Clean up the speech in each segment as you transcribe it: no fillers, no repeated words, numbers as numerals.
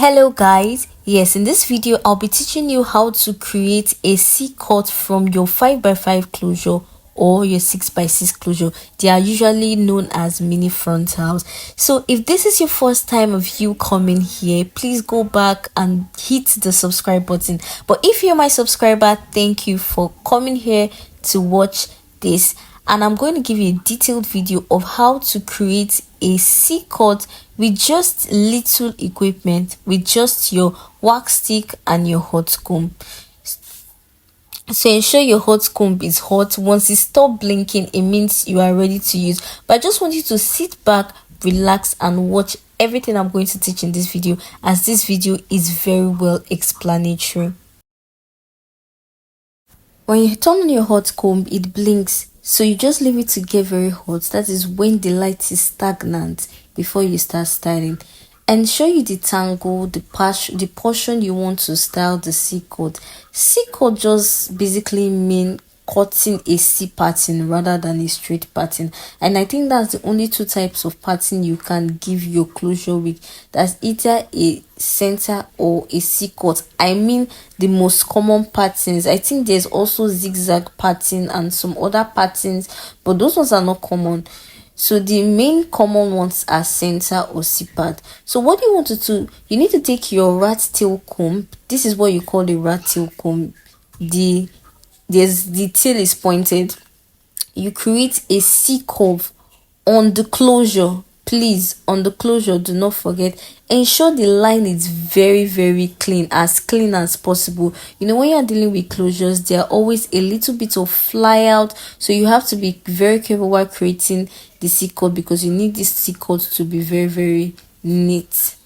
Hello guys, yes, in this video I'll be teaching you how to create a C-cut from your 5x5 closure or your 6x6 closure. They are usually known as mini frontals. So if this is your first time of you coming here, please go back and hit the subscribe button. But if you're my subscriber, thank you for coming here to watch this, and I'm going to give you a detailed video of how to create a C-cut with just little equipment, with just your wax stick and your hot comb. So ensure your hot comb is hot. Once it stops blinking, it means you are ready to use. But I just want you to sit back, relax, and watch everything I'm going to teach in this video, as this video is very well explanatory. When you turn on your hot comb, it blinks, so you just leave it to get very hot. That is when the light is stagnant before you start styling. Ensure you detangle the portion you want to style the C-cut. C-cut just basically mean cutting a C pattern rather than a straight pattern, and I think that's the only two types of pattern you can give your closure with. That's either a center or a C-cut. I mean the most common patterns. I think there's also zigzag pattern and some other patterns, but those ones are not common. So the main common ones are center or C-part. So what you want to do, you need to take your rat tail comb. This is what you call the rat tail comb. The tail is pointed. You create a C curve on the closure. Please, on the closure, do not forget, ensure the line is very clean as possible. You know, when you're dealing with closures, there are always a little bit of fly out, so you have to be very careful while creating the C cut, because you need this C cut to be very neat.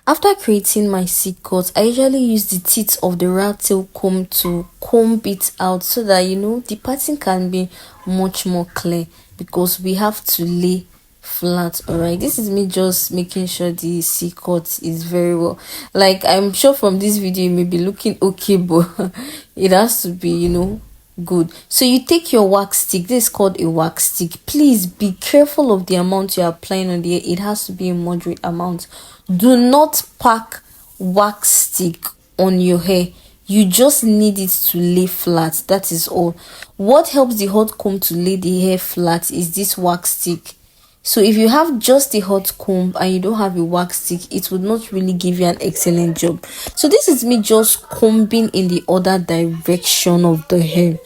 After creating my C-cut, I usually use the teeth of the rat tail comb to comb it out, so that the pattern can be much more clear, because we have to lay flat. All right, this is me just making sure the C-cut is very well. Like, I'm sure from this video it may be looking okay, but it has to be good. So you take your wax stick. This is called a wax stick. Please be careful of the amount you're applying on the hair. It has to be a moderate amount. Do not pack wax stick on your hair. You just need it to lay flat. That is all. What helps the hot comb to lay the hair flat is this wax stick. So if you have just a hot comb and you don't have a wax stick, it would not really give you an excellent job. So this is me just combing in the other direction of the hair,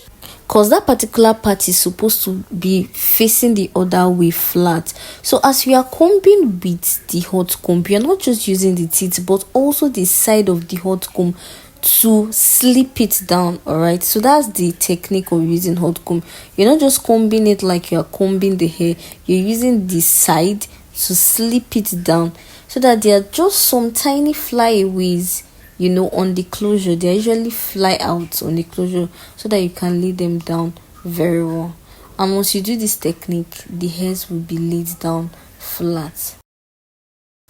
because that particular part is supposed to be facing the other way flat. So as you are combing with the hot comb, you're not just using the teeth but also the side of the hot comb to slip it down. All right, so that's the technique of using hot comb. You're not just combing it like you're combing the hair, you're using the side to slip it down, so that there are just some tiny flyaways on the closure. They usually fly out on the closure, so that you can lay them down very well. And once you do this technique, the hairs will be laid down flat.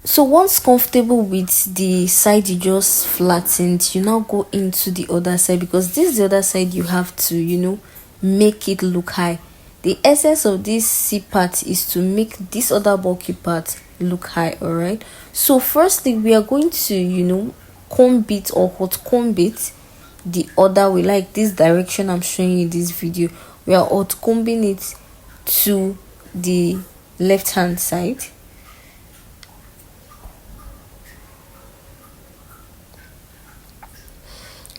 So once comfortable with the side you just flattened, you now go into the other side, because this is the other side you have to make it look high. The essence of this C part is to make this other bulky part look high. All right, so firstly we are going to comb it or hot comb it the other way, like this direction I'm showing you in this video. We are hot combing it to the left hand side.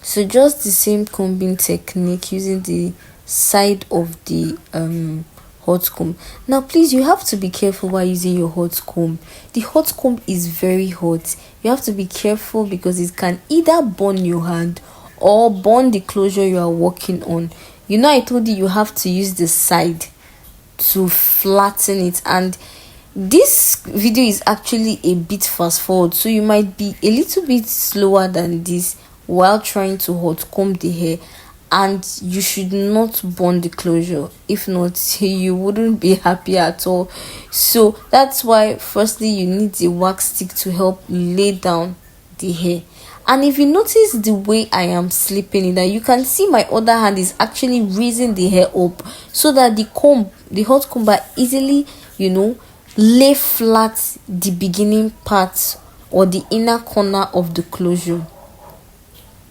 So just the same combing technique using the side of the hot comb. Now please, you have to be careful while using your hot comb. The hot comb is very hot. You have to be careful, because it can either burn your hand or burn the closure you are working on. I told you have to use the side to flatten it, and this video is actually a bit fast forward, so you might be a little bit slower than this while trying to hot comb the hair, and you should not burn the closure. If not, you wouldn't be happy at all. So that's why firstly you need a wax stick to help lay down the hair. And if you notice the way I am slipping it, that you can see my other hand is actually raising the hair up, so that the hot comb easily lay flat the beginning part or the inner corner of the closure.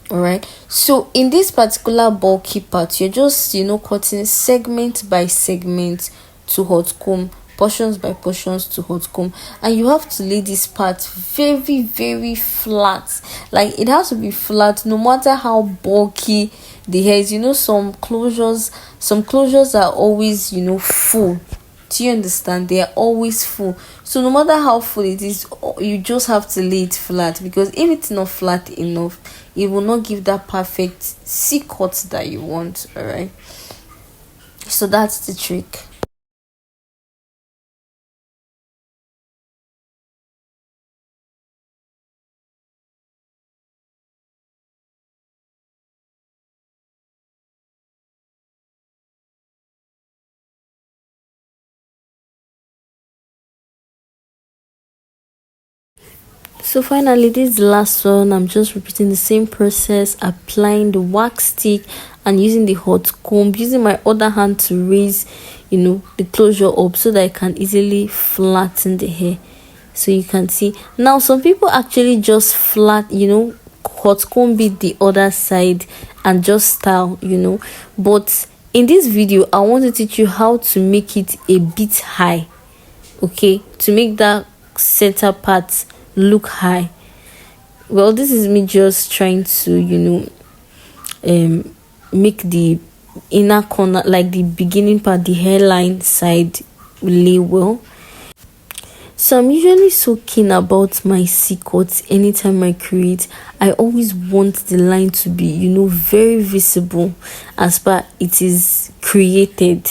All right, so in this particular bulky part, you're just cutting segment by segment to hot comb, portions by portions to hot comb, and you have to lay this part very, very flat. Like, it has to be flat no matter how bulky the hair is. Some closures are always full. Do you understand? They are always full. So no matter how full it is, you just have to lay it flat, because if it's not flat enough, it will not give that perfect C-cut that you want. All right, so that's the trick. So finally, this last one, I'm just repeating the same process, applying the wax stick and using the hot comb, using my other hand to raise the closure up so that I can easily flatten the hair. So you can see now, some people actually just hot comb it the other side and just style, but in this video I want to teach you how to make it a bit high, okay, to make that center part look high. Well, this is me just trying to make the inner corner, like the beginning part, the hairline side, lay well. So I'm usually so keen about my C-cuts. Anytime I create, I always want the line to be very visible as per it is created.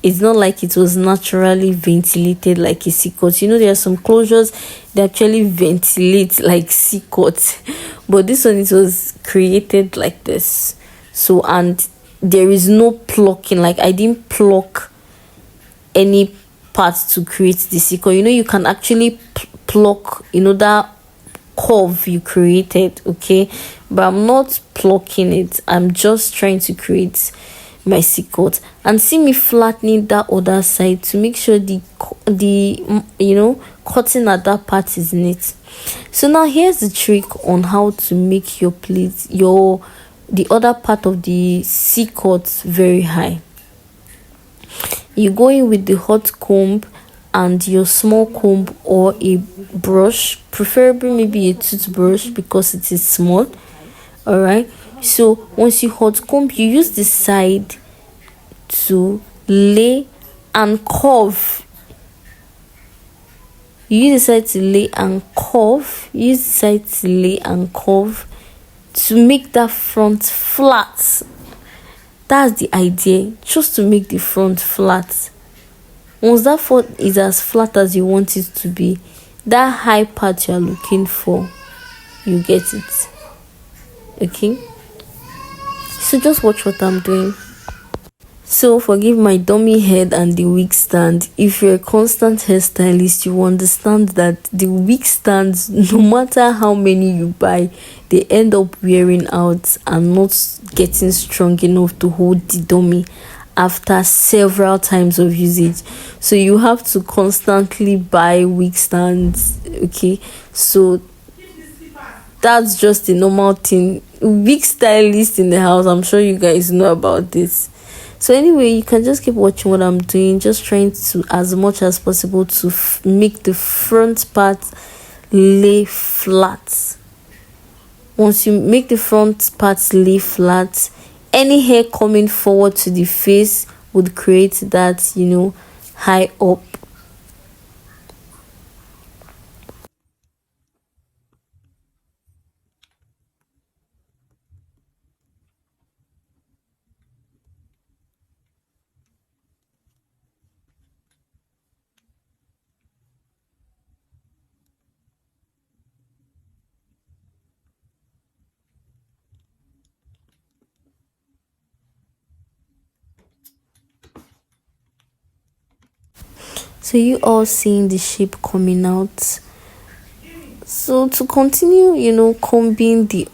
It's not like it was naturally ventilated like a C-cut. There are some closures that actually ventilate like C-cut, but this one, it was created like this. So, and there is no plucking. Like, I didn't pluck any parts to create the C-cut. You can actually pluck that curve you created, okay, but I'm not plucking it. I'm just trying to create my C-cut. And see me flattening that other side to make sure the cutting at that part is neat. So now here's the trick on how to make your plate, the other part of the C-cut, very high. You go in with the hot comb and your small comb or a brush, preferably maybe a toothbrush because it is small. All right, so once you hot comb, you use the side to lay and curve. You use the side to lay and curve. Use the side to lay and curve to make that front flat. That's the idea, just to make the front flat. Once that front is as flat as you want it to be, that high part you're looking for, you get it. Okay, so just watch what I'm doing. So forgive my dummy head and the wig stand. If you're a constant hairstylist, you understand that the wig stands, no matter how many you buy, they end up wearing out and not getting strong enough to hold the dummy after several times of usage. So you have to constantly buy wig stands, okay? So that's just the normal thing. Wig stylist in the house, I'm sure you guys know about this. So anyway, you can just keep watching what I'm doing, just trying to, as much as possible, to make the front part lay flat. Once you make the front part lay flat, any hair coming forward to the face would create that, high up. So you all seeing the shape coming out. So to continue, combing the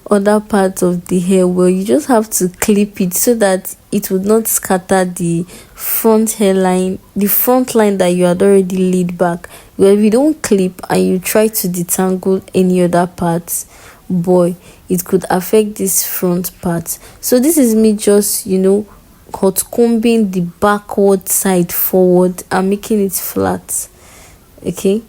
other part of the hair, well, you just have to clip it so that it would not scatter the front hairline, the front line that you had already laid back. Well, if you don't clip and you try to detangle any other parts, boy, it could affect this front part. So this is me just, hot combing the backward side forward and making it flat. Okay,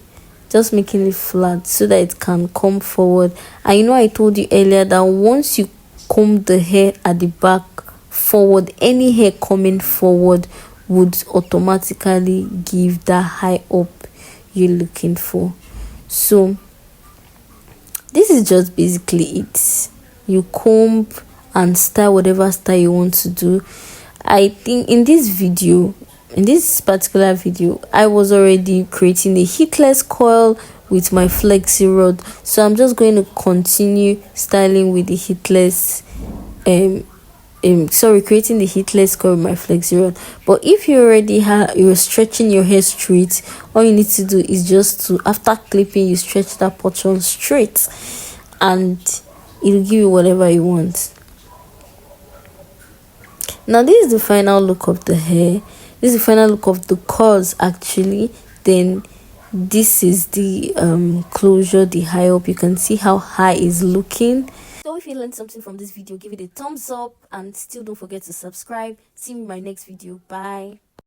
just making it flat so that it can come forward. And I told you earlier that once you comb the hair at the back forward, any hair coming forward would automatically give that high up you're looking for. So this is just basically it. You comb and style whatever style you want to do. I think in this particular video, I was already creating a heatless coil with my flexi rod, so I'm just going to continue styling with the heatless creating the heatless coil with my flexi rod. But if you already you're stretching your hair straight, all you need to do is just to, after clipping, you stretch that portion straight and it'll give you whatever you want. Now this is the final look of the hair. This is the final look of the curls actually. Then this is the closure, the high up. You can see how high is looking. So if you learned something from this video, give it a thumbs up and still don't forget to subscribe. See you in my next video. Bye.